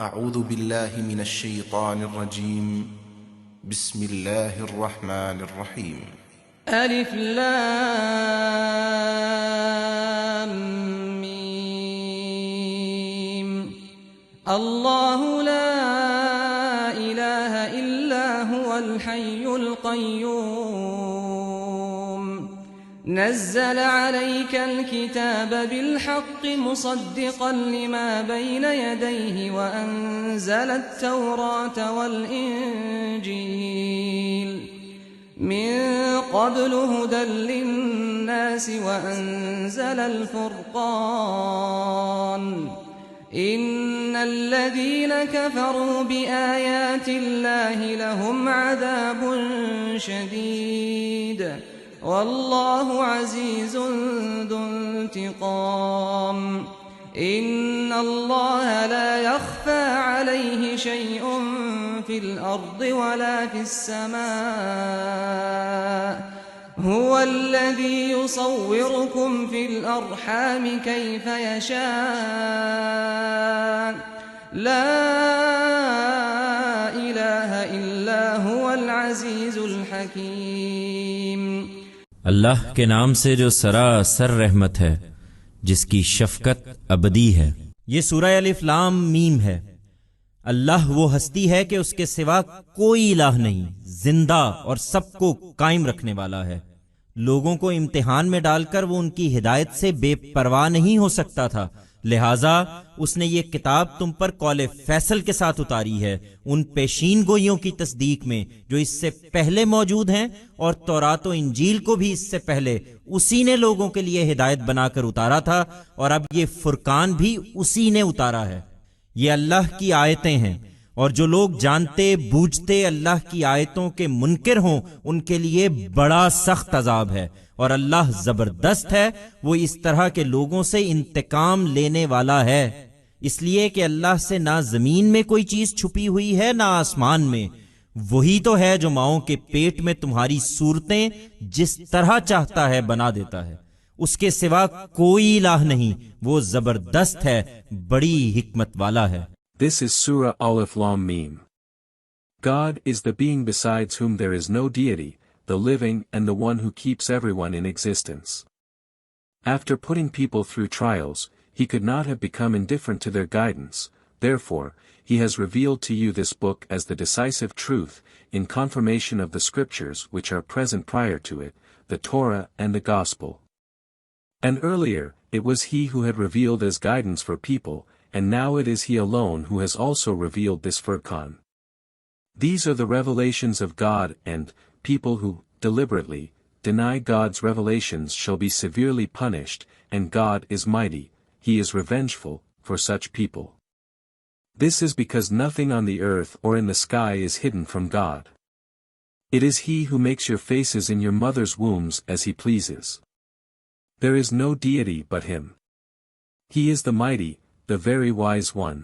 أعوذ بالله من الشيطان الرجيم. بسم الله الرحمن الرحيم. ألف لام ميم. الله لا إله إلا هو الحي القيوم نزل عليك الكتاب بالحق مصدقا لما بين يديه وأنزل التوراة والإنجيل من قبل هدى للناس وأنزل الفرقان إن الذين كفروا بآيات الله لهم عذاب شديد والله عزيز ذو انتقام إن الله لا يخفى عليه شيء في الأرض ولا في السماء هو الذي يصوركم في الأرحام كيف يشاء لا إله إلا هو العزيز الحكيم. اللہ کے نام سے جو سراسر رحمت ہے، جس کی شفقت ابدی ہے۔ یہ سورہ الف لام میم ہے۔ اللہ وہ ہستی ہے کہ اس کے سوا کوئی الہ نہیں، زندہ اور سب کو قائم رکھنے والا ہے۔ لوگوں کو امتحان میں ڈال کر وہ ان کی ہدایت سے بے پرواہ نہیں ہو سکتا تھا، لہٰذا اس نے یہ کتاب تم پر قول فیصل کے ساتھ اتاری ہے، ان پیشین گوئیوں کی تصدیق میں جو اس سے پہلے موجود ہیں، اور تورات و انجیل کو بھی اس سے پہلے اسی نے لوگوں کے لیے ہدایت بنا کر اتارا تھا، اور اب یہ فرقان بھی اسی نے اتارا ہے۔ یہ اللہ کی آیتیں ہیں، اور جو لوگ جانتے بوجھتے اللہ کی آیتوں کے منکر ہوں ان کے لیے بڑا سخت عذاب ہے، اور اللہ زبردست ہے، وہ اس طرح کے لوگوں سے انتقام لینے والا ہے۔ اس لیے کہ اللہ سے نہ زمین میں کوئی چیز چھپی ہوئی ہے نہ آسمان میں، وہی تو ہے جو ماؤں کے پیٹ میں تمہاری صورتیں جس طرح چاہتا ہے بنا دیتا ہے، اس کے سوا کوئی الہ نہیں، وہ زبردست ہے، بڑی حکمت والا ہے۔ This is Surah Alif Lam Mim. God is the being besides whom there is no deity, the living and the one who keeps everyone in existence. After putting people through trials, he could not have become indifferent to their guidance, therefore, he has revealed to you this book as the decisive truth, in confirmation of the scriptures which are present prior to it, the Torah and the Gospel. And earlier, it was he who had revealed as guidance for people, and now it is he alone who has also revealed this Furqan. These are the revelations of God, and people who, deliberately, deny God's revelations shall be severely punished, and God is mighty, he is revengeful, for such people. This is because nothing on the earth or in the sky is hidden from God. It is he who makes your faces in your mother's wombs as he pleases. There is no deity but him. He is the mighty, the very wise one.